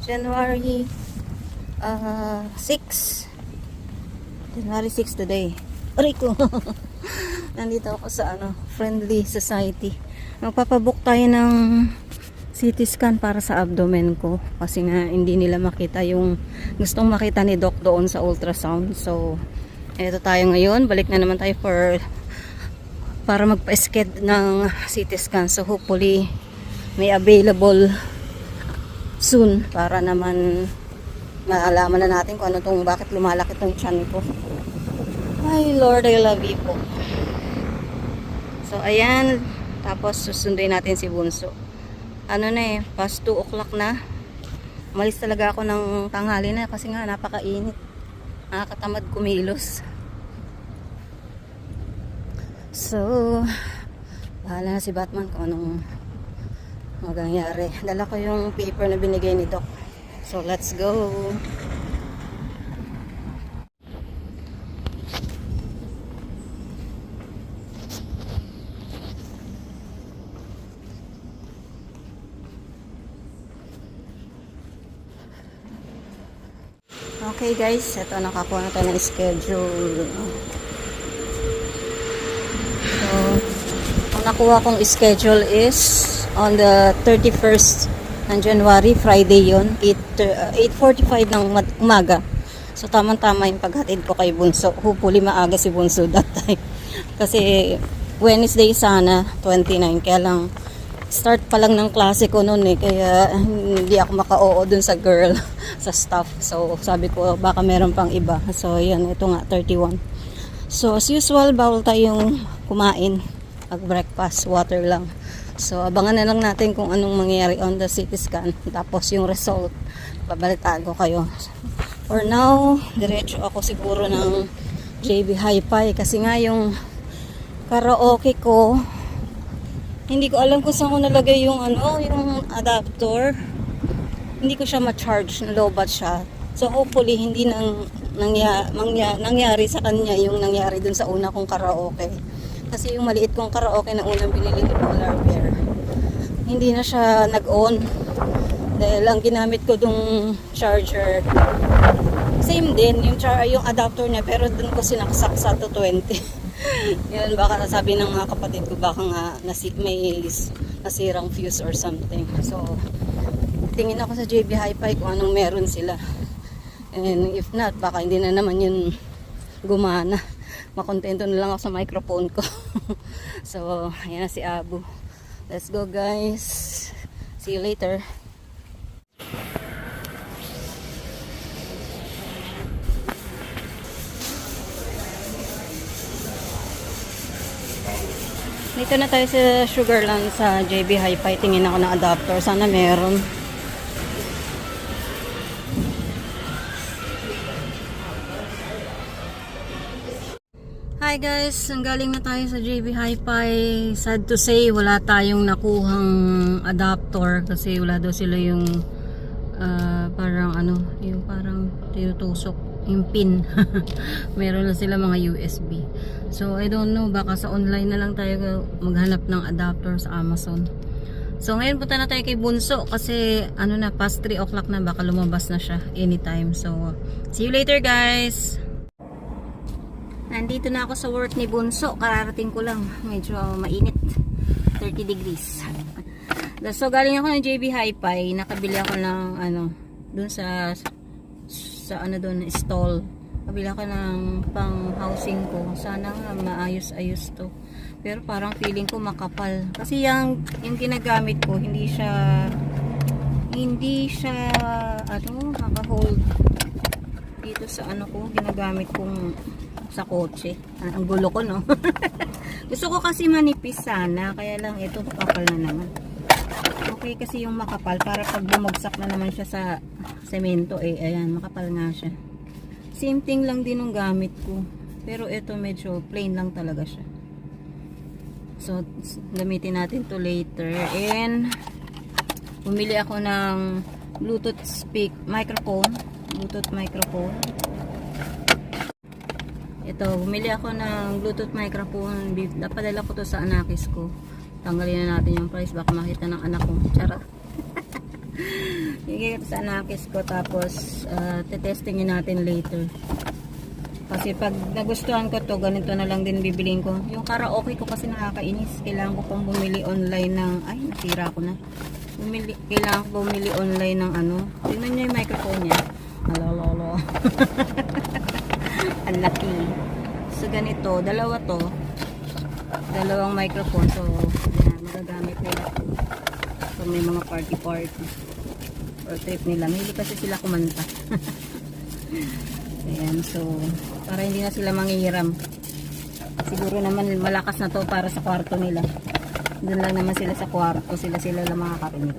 January 6. January 6 today. Aray ko. Nandito ako sa Friendly Society. Magpapabook tayo ng CT scan para sa abdomen ko. Kasi nga hindi nila makita yung gustong makita ni Doc doon sa ultrasound. So, eto tayo ngayon. Balik na naman tayo para magpa-sked ng CT scan. So, hopefully may available soon para naman maalaman na natin kung bakit lumalaki tong tiyan ko. Ay Lord, I love you po. So ayan, tapos susunduin natin si Bunso. Past 2 o'clock na. Umalis talaga ako ng tanghali na kasi nga napakainit. Nakakatamad kumilos. So bahala na si Batman kung anong mangyayari. Dala ko yung paper na binigay ni Doc. So let's go. Okay guys, ito nakakuha na tayo ng schedule. So, ang nakuha kong schedule is on the 31st ng January, Friday yon, 8:45 ng umaga. So tamang-tama yung paghatid ko kay Bunso. Hopefully maaga si Bunso that time. Kasi Wednesday sana, 29. Kaya lang, start pa lang ng klase ko noon kaya hindi ako maka-oo dun sa girl, sa staff. So sabi ko baka meron pang iba. So yan, ito nga, 31. So as usual, bawal tayong kumain. Mag-breakfast, water lang. So, abangan na lang natin kung anong mangyayari on the CT scan. Tapos yung result, babalitaan ko kayo. For now, diretso ako siguro ng JB Hi-Fi. Kasi nga yung karaoke ko, hindi ko alam kung saan ko nalagay yung yung adapter. Hindi ko siya ma-charge, low-bat siya. So, hopefully, hindi nangyari sa kanya yung nangyari dun sa una kong karaoke. Kasi yung maliit kong karaoke na unang binili ni Polar Bear, hindi na siya nag-on. Dahil ang ginamit ko dung charger, same din, yung adapter niya, pero dun ko sinaksak sa 220. Yan, baka nasabi ng mga kapatid ko, baka nga may nasirang fuse or something. So, tingin ako sa JB Hi-Fi kung anong meron sila. And if not, baka hindi na naman yun gumana. Makontento na lang ako sa microphone ko. So, ayan na si Abu. Let's go guys. See you later. Dito na tayo sa Sugarland sa JB Hi-Fi. Tingin ako ng adapter. Sana meron. Hi guys, galing na tayo sa JB Hi-Fi. Sad to say, wala tayong nakuhang adapter kasi wala daw sila yung yung parang tinutusok yung pin. Meron na sila mga USB. So I don't know, baka sa online na lang tayo maghanap ng adapter sa Amazon. So ngayon punta na tayo kay Bunso kasi past 3 o'clock na, baka lumabas na siya anytime. So see you later guys. Nandito na ako sa work ni Bunso. Kararating ko lang. Medyo mainit. 30 degrees. So, galing ako ng JB Hi-Fi. Nakabili ako ng, dun sa doon, stall. Nakabili ako ng pang housing ko. Sana nga maayos-ayos to. Pero parang feeling ko makapal. Kasi yung ginagamit ko, hindi siya, maka-hold dito sa ginagamit kong sa kotse. Ang gulo ko, no? Gusto ko kasi manipis sana, kaya lang ito makapal na naman. Okay kasi yung makapal para pag bumagsak na naman siya sa semento, ayan, makapal nga siya. Same thing lang din ng gamit ko. Pero ito medyo plain lang talaga siya. So, gamitin natin to later. And bumili ako ng Bluetooth microphone. Ito, bumili ako ng Bluetooth microphone. Napadala ko to sa anakis ko. Tanggalin na natin yung price. Baka makita ng anak ko. Charot. Sige, sa anakis ko. Tapos, tetestingin natin later. Kasi pag nagustuhan ko to, ganito na lang din bibiliin ko. Yung karaoke ko kasi nakakainis. Kailangan ko pang bumili online ng... Ay, nasira ko na. Kailangan ko bumili online ng ano. Tingnan nyo yung microphone niya. Alololo. Ang laki. So, ganito. Dalawa to. Dalawang microphone. So, yan. Magagamit nila. So, may mga party-party. Or trip nila. Mahilig kasi sila kumanta. Ayan, so para hindi na sila manghihiram. Siguro naman malakas na to para sa kwarto nila. Doon lang naman sila sa kwarto, sila lang makakarinig.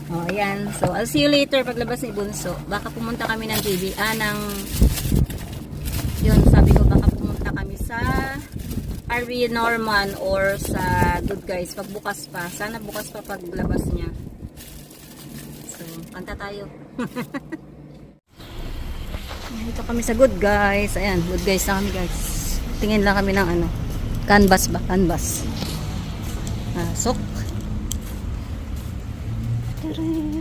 Oh, ayan. So I'll see you later paglabas ni Bunso. Baka pumunta kami ng TV, yun, sabi ko baka pumunta kami sa RV Norman or sa Good Guys pag bukas pa. Sana bukas pa paglabas niya. So, kanta tayo. Dito kami sa Good Guys. Ayan, Good Guys na kami, guys. Tingin lang kami ng ano, canvas ba? Canvas. Sok. Taran.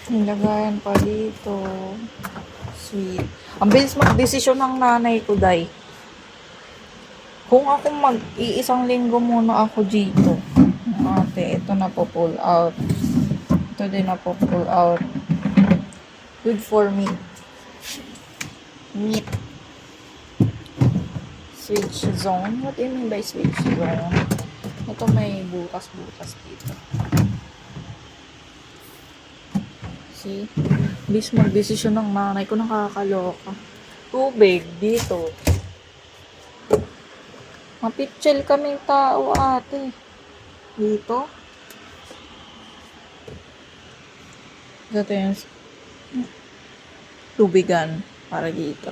Nilagayan pa dito. Sweet. Ang bilis mag-desisyon ng nanay ko, day. Kung ako mag-iisang linggo muna ako dito. Ate, ito na po pull out. Ito din na po pull out. Good for me. Meat. Switch zone. What do you mean by switch zone? Ito may butas-butas dito. See? Bis mag-desisyon ng nanay ko, nakakaloka. Tubig dito. Mapitchel kaming tao, ate. Dito. Ito yung tubigan para dito.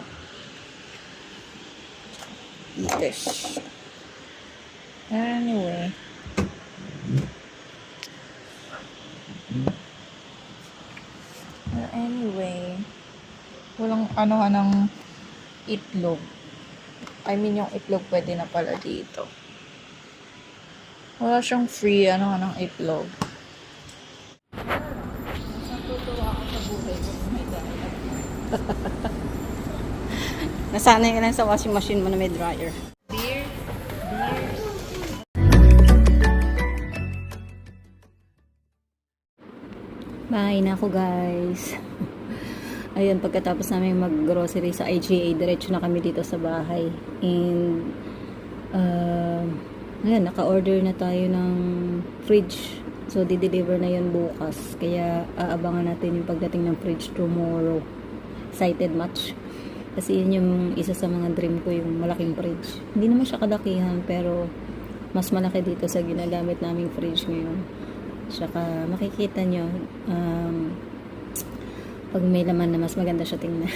Ites. Anyway. Anyway, walang ng itlog. I mean, yung itlog pwede na pala dito. Wala siyang free ng itlog. Natutuwa ako sa buhay ko. May dryer. Nasanay ka lang sa washing machine mo na may dryer. Bahay na ako, guys. Ayun, pagkatapos namin mag-grocery sa IGA, diretso na kami dito sa bahay. And, ayun, naka-order na tayo ng fridge. So, di-deliver na yun bukas. Kaya, aabangan natin yung pagdating ng fridge tomorrow. Excited much. Kasi yun yung isa sa mga dream ko, yung malaking fridge. Hindi naman siya kadakihan, pero mas malaki dito sa ginagamit naming fridge ngayon. Saka makikita nyo pag may laman na mas maganda siya tingnan.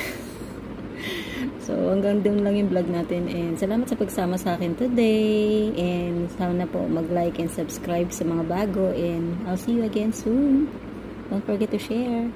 So hanggang doon lang yung vlog natin, and salamat sa pagsama sa akin today, and sana po mag-like and subscribe sa mga bago, and I'll see you again soon. Don't forget to share.